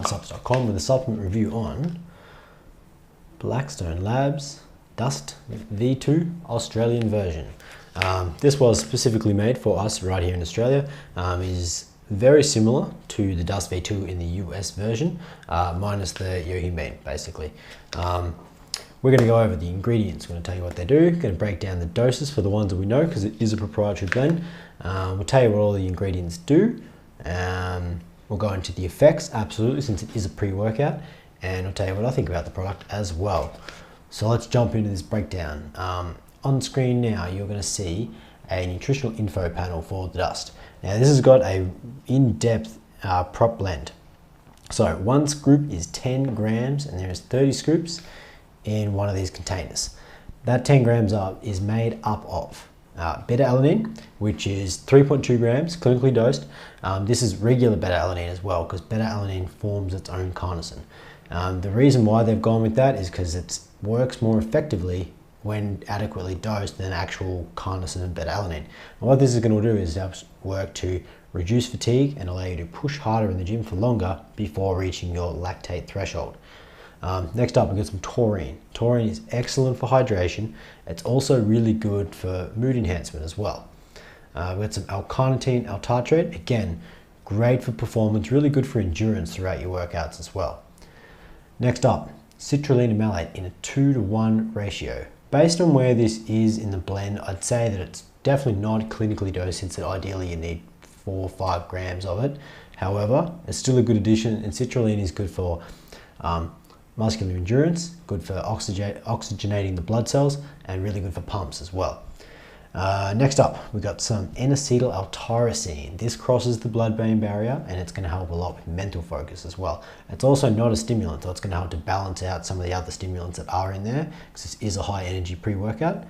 smartsups.com with a supplement review on Blackstone Labs Dust V2 Australian version. This was specifically made for us right here in Australia. Is very similar to the Dust V2 in the US version, minus the Yohi bean, basically. We're going to go over the ingredients. We're going to tell you what they do. Going to break down the doses for the ones that we know, because it is a proprietary blend. We'll tell you what all the ingredients do. We'll go into the effects, absolutely, since it is a pre-workout, and I'll tell you what I think about the product as well. So let's jump into this breakdown. On screen now, you're going to see a nutritional info panel for the Dust. Now this has got a in-depth prop blend. So one scoop is 10 grams, and there's 30 scoops in one of these containers. That 10 grams is made up of beta-alanine, which is 3.2 grams clinically dosed. This is regular beta-alanine as well, because beta-alanine forms its own carnosine. The reason why they've gone with that is because it works more effectively when adequately dosed than actual carnosine and beta-alanine. And what this is going to do is help work to reduce fatigue and allow you to push harder in the gym for longer before reaching your lactate threshold. Next up, we've got some taurine. Taurine is excellent for hydration. It's also really good for mood enhancement as well. We've got some L-carnitine, L-tartrate. Again, great for performance, really good for endurance throughout your workouts as well. Next up, citrulline and malate in a 2-to-1 ratio. Based on where this is in the blend, I'd say that it's definitely not clinically dosed, since ideally you need 4 or 5 grams of it. However, it's still a good addition, and citrulline is good for muscular endurance, good for oxygenating the blood cells, and really good for pumps as well. Next up, we've got some N-acetyl L-tyrosine. This crosses the blood-brain barrier, and it's going to help a lot with mental focus as well. It's also not a stimulant, so it's going to help to balance out some of the other stimulants that are in there, because this is a high-energy pre-workout,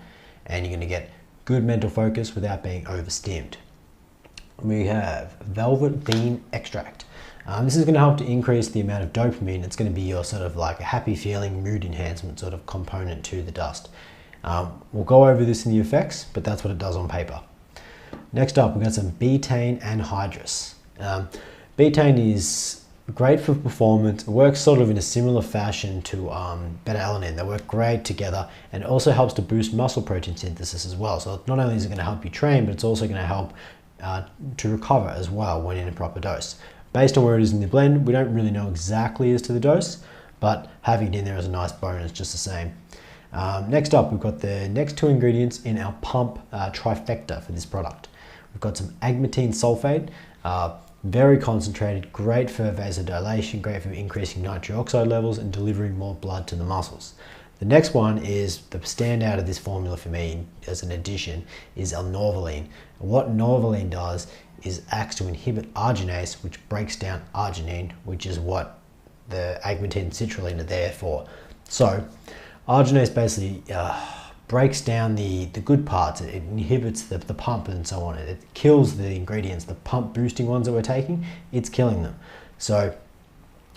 and you're going to get good mental focus without being overstimmed. We have Velvet Bean Extract. This is going to help to increase the amount of dopamine. It's going to be your sort of like a happy feeling, mood enhancement sort of component to the Dust. We'll go over this in the effects, but that's what it does on paper. Next up, we've got some betaine anhydrous. Betaine is great for performance. It works sort of in a similar fashion to beta-alanine. They work great together, and it also helps to boost muscle protein synthesis as well. So not only is it going to help you train, but it's also going to help to recover as well when in a proper dose. Based on where it is in the blend, we don't really know exactly as to the dose, but having it in there is a nice bonus just the same. Next up, we've got the next 2 ingredients in our pump trifecta for this product. We've got some agmatine sulfate, very concentrated, great for vasodilation, great for increasing nitric oxide levels and delivering more blood to the muscles. The next one is the standout of this formula for me as an addition is L-norvaline. What Norvaline does is acts to inhibit arginase, which breaks down arginine, which is what the agmatine and citrulline are there for. So arginase basically breaks down the good parts. It inhibits the pump and so on. It kills the ingredients, the pump boosting ones that we're taking, it's killing them. So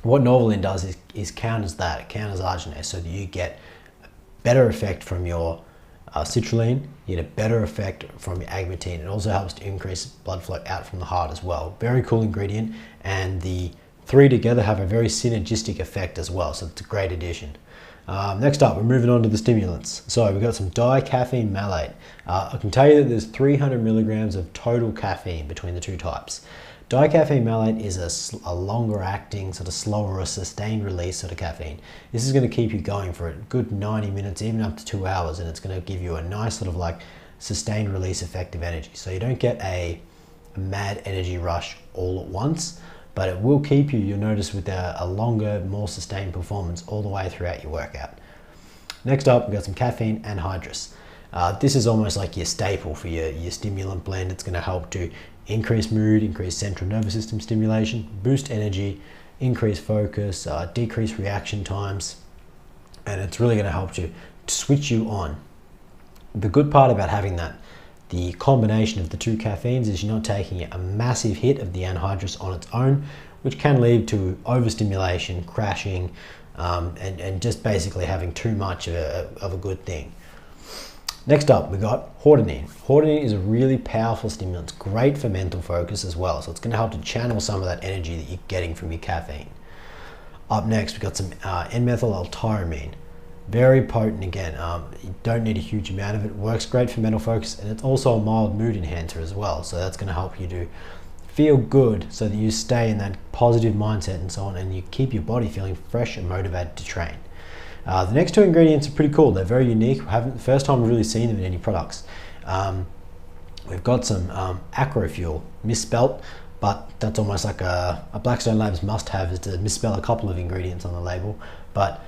what Norvaline does is counters that. It counters arginase so that you get a better effect from your citrulline, you get a better effect from your agmatine. It also helps to increase blood flow out from the heart as well. Very cool ingredient, and the 3 together have a very synergistic effect as well, so it's a great addition. Next up, we're moving on to the stimulants. So we've got some dicaffeine malate. I can tell you that there's 300 milligrams of total caffeine between the 2 types. Dicaffeine malate is a longer acting, sort of slower or sustained release sort of caffeine. This is going to keep you going for a good 90 minutes, even up to 2 hours, and it's going to give you a nice sort of like sustained release effect of energy. So you don't get a mad energy rush all at once, but it will keep you, you'll notice, with a longer, more sustained performance all the way throughout your workout. Next up, we've got some caffeine anhydrous. This is almost like your staple for your stimulant blend. It's going to help to increase mood, increase central nervous system stimulation, boost energy, increase focus, decrease reaction times, and it's really going to help to switch you on. The good part about having that, the combination of the 2 caffeines, is you're not taking a massive hit of the anhydrous on its own, which can lead to overstimulation, crashing, and just basically having too much of a good thing. Next up, we got hordenine. Hordenine is a really powerful stimulant. It's great for mental focus as well, so it's going to help to channel some of that energy that you're getting from your caffeine. Up next, we've got some N-methyl-L-tyramine. Very potent again. You don't need a huge amount of it. Works great for mental focus, and it's also a mild mood enhancer as well. So that's going to help you to feel good so that you stay in that positive mindset and so on, and you keep your body feeling fresh and motivated to train. The next two ingredients are pretty cool. They're very unique. First time we've really seen them in any products. We've got some Acrofuel, misspelt, but that's almost like a Blackstone Labs must-have, is to misspell a couple of ingredients on the label. But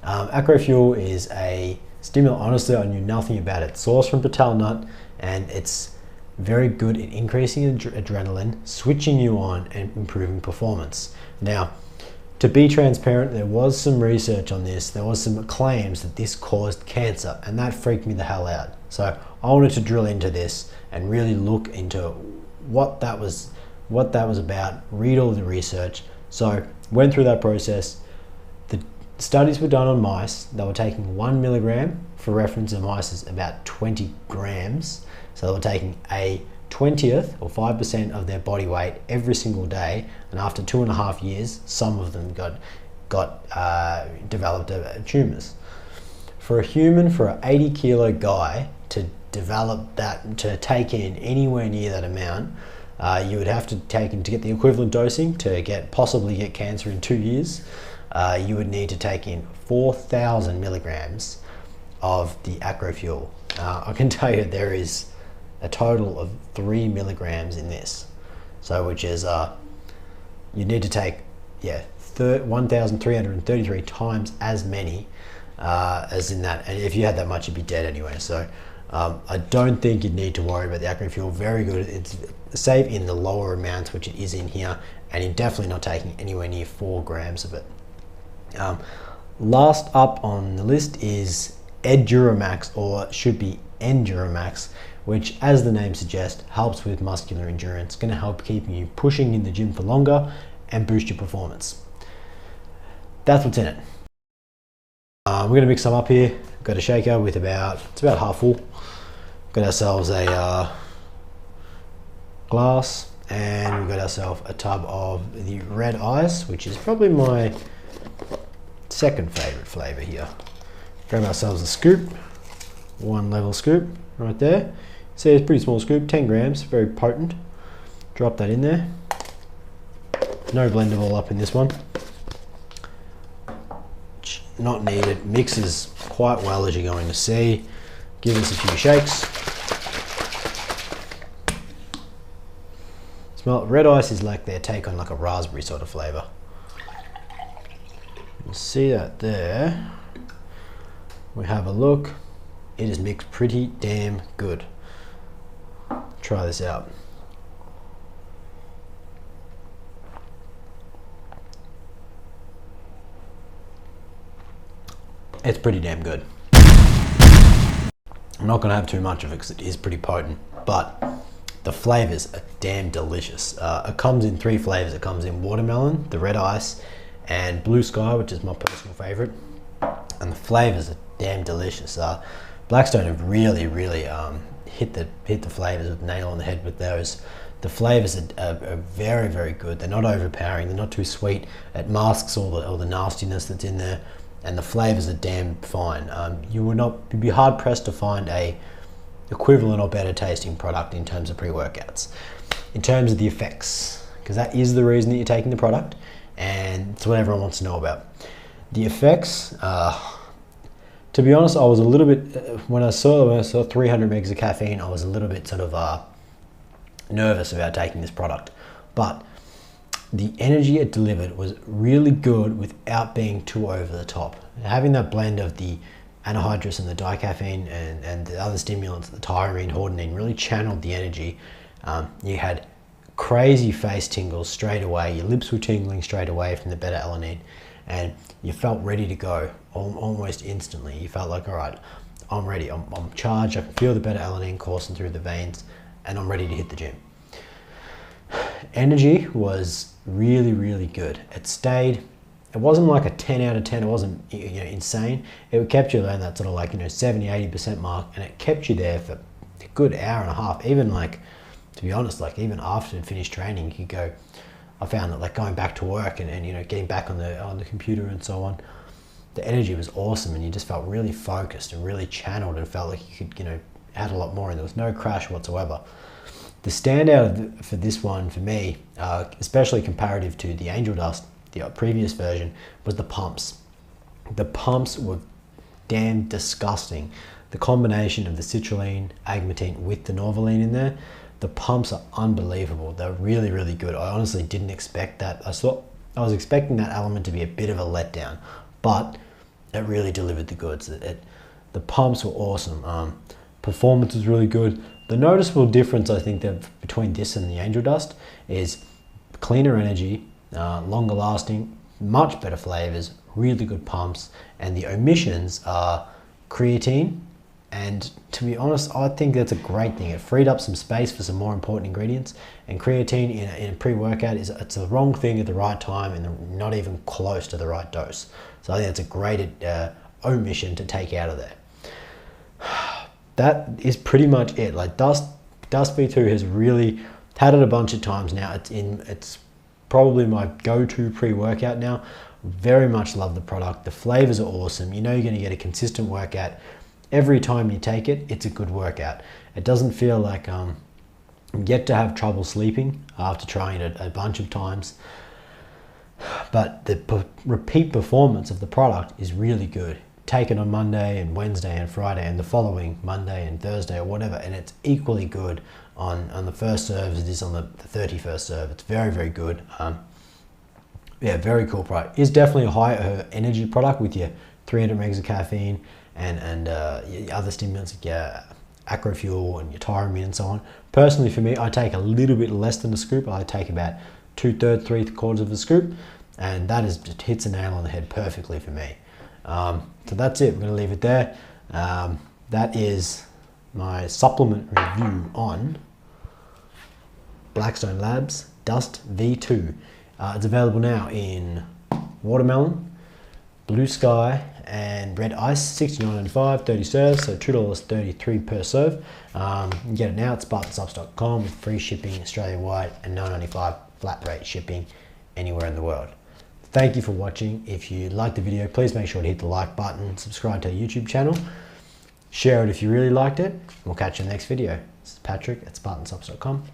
Acrofuel is a stimulant. Honestly, I knew nothing about it. It's sourced from Patel nut, and it's very good at increasing adrenaline, switching you on, and improving performance. Now, to be transparent, there was some research on this. There was some claims that this caused cancer, and that freaked me the hell out. So I wanted to drill into this and really look into what that was about, read all the research. So went through that process. The studies were done on mice. They were taking 1 milligram. For reference, a mice is about 20 grams. So they were taking a 20th or 5% of their body weight every single day, and after 2.5 years, some of them developed tumors. For a human, for an 80 kilo guy to develop that, to take in anywhere near that amount, you would have to take in, to get the equivalent dosing to possibly get cancer in 2 years, you would need to take in 4,000 milligrams of the Acrofuel. I can tell you there is a total of 3 milligrams in this, so which is you need to take 1,333 times as many as in that, and if you had that much, you'd be dead anyway. So I don't think you'd need to worry about the Acrofuel. Very good. It's safe in the lower amounts, which it is in here, and you're definitely not taking anywhere near 4 grams of it. Last up on the list is Enduramax, or should be Enduramax, which, as the name suggests, helps with muscular endurance. Going to help keep you pushing in the gym for longer and boost your performance. That's what's in it. We're going to mix some up here. Got a shaker with it's about half full. Got ourselves a glass, and we've got ourselves a tub of the red ice, which is probably my second favorite flavor here. Grab ourselves a scoop, 1 level scoop right there. See, it's a pretty small scoop, 10 grams, very potent. Drop that in there. No blendable up in this one. Not needed. Mixes quite well, as you're going to see. Give us a few shakes. Smell, red ice is like their take on like a raspberry sort of flavor. You see that there. We have a look. It is mixed pretty damn good. Try this out. It's pretty damn good. I'm not going to have too much of it because it is pretty potent, but the flavors are damn delicious. It comes in 3 flavors. It comes in watermelon, the red ice, and blue sky, which is my personal favorite. And the flavors are damn delicious. Blackstone have really hit the flavors with the nail on the head with those. The flavors are very, very good. They're not overpowering. They're not too sweet. It masks all the nastiness that's in there, and the flavors are damn fine. You'd be hard pressed to find a equivalent or better tasting product in terms of pre-workouts. In terms of the effects, because that is the reason that you're taking the product, and it's what everyone wants to know about. The effects, to be honest, I was a little bit, when I saw 300 megs of caffeine, I was a little bit sort of nervous about taking this product. But the energy it delivered was really good without being too over the top. Having that blend of the anhydrous and the dicaffeine and the other stimulants, the tyramine, hordenine, really channeled the energy. You had crazy face tingles straight away. Your lips were tingling straight away from the beta-alanine, and you felt ready to go almost instantly. You felt like, all right, I'm ready. I'm charged. I can feel the beta-alanine coursing through the veins, and I'm ready to hit the gym. Energy was really good. It wasn't like a 10 out of 10. It wasn't insane. It kept you around that sort of like 70-80% mark, and it kept you there for a good hour and a half. Even like, to be honest, like even after it finished training, you could go, I found that like going back to work and you know, getting back on the computer and so on, the energy was awesome, and you just felt really focused and really channeled, and felt like you could, you know, add a lot more, and there was no crash whatsoever. The standout for this one for me, especially comparative to the Angel Dust, the previous version, was the pumps. The pumps were damn disgusting. The combination of the citrulline, agmatine with the Norvaline in there, the pumps are unbelievable. They're really, really good. I honestly didn't expect that. I was expecting that element to be a bit of a letdown, but it really delivered the goods. The pumps were awesome. Performance was really good. The noticeable difference, I think, that between this and the Angel Dust is cleaner energy, longer lasting, much better flavors, really good pumps, and the omissions are creatine. And to be honest, I think that's a great thing. It freed up some space for some more important ingredients, and creatine in a pre-workout it's the wrong thing at the right time and not even close to the right dose. So I think that's a great omission to take out of there. That is pretty much it. Like Dust V2 has really had it a bunch of times now. It's probably my go-to pre-workout now. Very much love the product. The flavors are awesome. You know you're going to get a consistent workout. Every time you take it, it's a good workout. It doesn't feel like I'm yet to have trouble sleeping after trying it a bunch of times. But the repeat performance of the product is really good. Take it on Monday and Wednesday and Friday and the following Monday and Thursday or whatever, and it's equally good on the first serve as it is on the 31st serve. It's very, very good. Yeah, very cool product. It's definitely a higher energy product with your 300 megs of caffeine and other stimulants like your Acrofuel and your Tyramine and so on. Personally, for me, I take a little bit less than a scoop. I take about 2/3, 3/4 of a scoop, and that just hits a nail on the head perfectly for me. So that's it. We're going to leave it there. That is my supplement review on Blackstone Labs Dust V2. It's available now in watermelon, blue sky, and red ice. $69.95, 30 serves, so $2.33 per serve. You can get it now at SpartanSupps.com with free shipping Australia-wide and $9.95 flat rate shipping anywhere in the world. Thank you for watching. If you liked the video, please make sure to hit the like button, subscribe to our YouTube channel, share it if you really liked it. We'll catch you in the next video. This is Patrick at SpartanSupps.com.